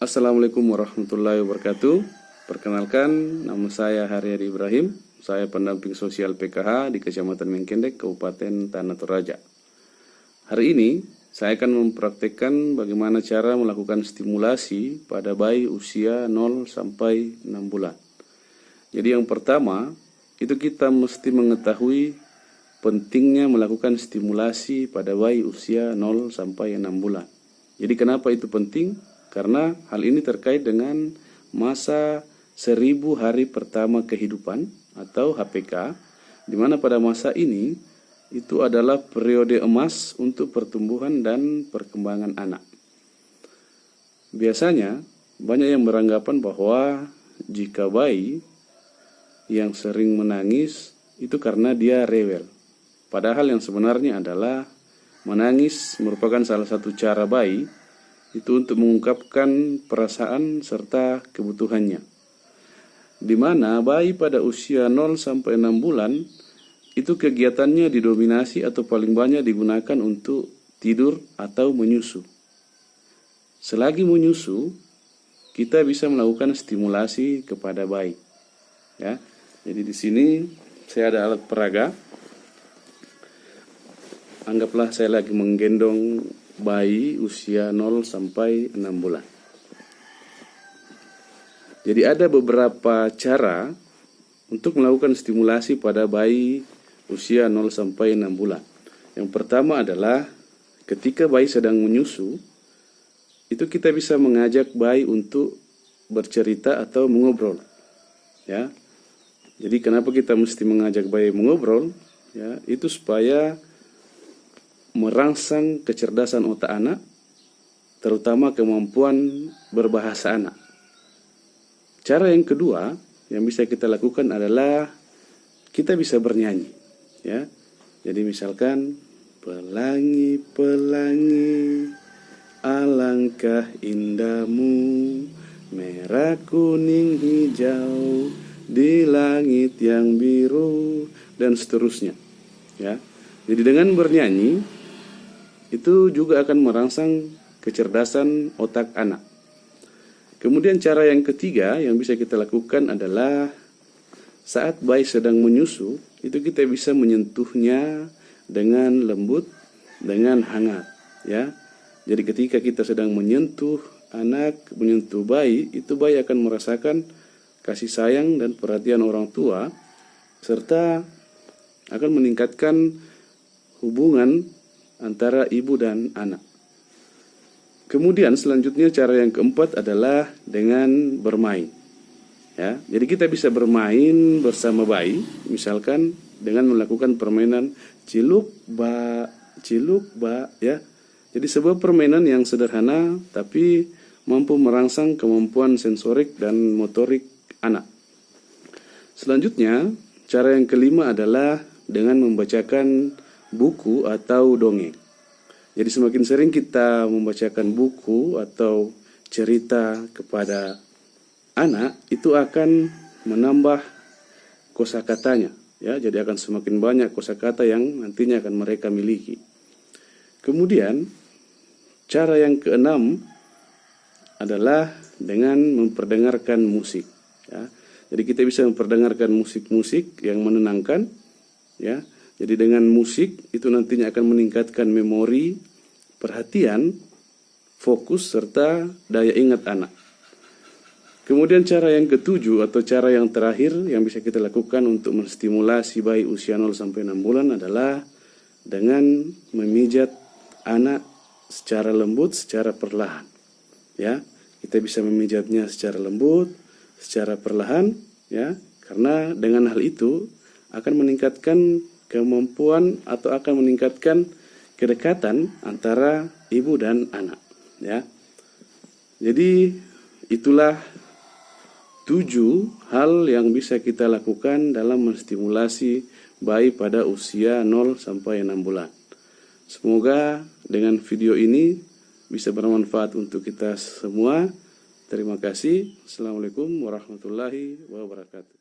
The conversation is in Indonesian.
Assalamualaikum warahmatullahi wabarakatuh. Perkenalkan, nama saya Haryadi Ibrahim. Saya pendamping sosial PKH di Kecamatan Mengkendek, Kabupaten Tanah Toraja. Hari ini, saya akan mempraktekkan bagaimana cara melakukan stimulasi pada bayi usia 0 sampai 6 bulan. Jadi yang pertama, itu kita mesti mengetahui pentingnya melakukan stimulasi pada bayi usia 0 sampai 6 bulan. Jadi kenapa itu penting? Karena hal ini terkait dengan masa 1000 hari pertama kehidupan atau HPK, di mana pada masa ini itu adalah periode emas untuk pertumbuhan dan perkembangan anak. Biasanya banyak yang beranggapan bahwa jika bayi yang sering menangis itu karena dia rewel. Padahal yang sebenarnya adalah menangis merupakan salah satu cara bayi itu untuk mengungkapkan perasaan serta kebutuhannya. Di mana bayi pada usia 0 sampai 6 bulan itu kegiatannya didominasi atau paling banyak digunakan untuk tidur atau menyusu. Selagi menyusu, kita bisa melakukan stimulasi kepada bayi. Ya. Jadi di sini saya ada alat peraga. Anggaplah saya lagi menggendong bayi usia 0 sampai 6 bulan. Jadi ada beberapa cara untuk melakukan stimulasi pada bayi usia 0 sampai 6 bulan. Yang pertama adalah ketika bayi sedang menyusu, itu kita bisa mengajak bayi untuk bercerita atau mengobrol. Ya. Jadi kenapa kita mesti mengajak bayi mengobrol? Ya, itu supaya merangsang kecerdasan otak anak, terutama kemampuan berbahasa anak. Cara yang kedua yang bisa kita lakukan adalah kita bisa bernyanyi. Ya, jadi misalkan pelangi, pelangi, alangkah indahmu, merah, kuning, hijau, di langit yang biru, dan seterusnya. Ya, jadi dengan bernyanyi itu juga akan merangsang kecerdasan otak anak. Kemudian cara yang ketiga yang bisa kita lakukan adalah saat bayi sedang menyusu, itu kita bisa menyentuhnya dengan lembut, dengan hangat. Ya, jadi ketika kita sedang menyentuh anak, menyentuh bayi, itu bayi akan merasakan kasih sayang dan perhatian orang tua, serta akan meningkatkan hubungan antara ibu dan anak. Kemudian selanjutnya cara yang keempat adalah dengan bermain. Ya, jadi kita bisa bermain bersama bayi, misalkan dengan melakukan permainan ciluk ba, ya. Jadi sebuah permainan yang sederhana tapi mampu merangsang kemampuan sensorik dan motorik anak. Selanjutnya, cara yang kelima adalah dengan membacakan buku atau dongeng. Jadi semakin sering kita membacakan buku atau cerita kepada anak, itu akan menambah kosakatanya. Ya, jadi akan semakin banyak kosakata yang nantinya akan mereka miliki. Kemudian cara yang keenam adalah dengan memperdengarkan musik. Ya, jadi kita bisa memperdengarkan musik-musik yang menenangkan. Ya. Jadi dengan musik itu nantinya akan meningkatkan memori, perhatian, fokus, serta daya ingat anak. Kemudian cara yang ketujuh atau cara yang terakhir yang bisa kita lakukan untuk menstimulasi bayi usia 0 sampai 6 bulan adalah dengan memijat anak secara lembut, secara perlahan. Ya, kita bisa memijatnya secara lembut, secara perlahan, ya, karena dengan hal itu akan meningkatkan kemampuan atau akan meningkatkan kedekatan antara ibu dan anak. Ya, jadi itulah 7 hal yang bisa kita lakukan dalam menstimulasi bayi pada usia 0 sampai 6 bulan. Semoga dengan video ini bisa bermanfaat untuk kita semua. Terima kasih. Assalamualaikum warahmatullahi wabarakatuh.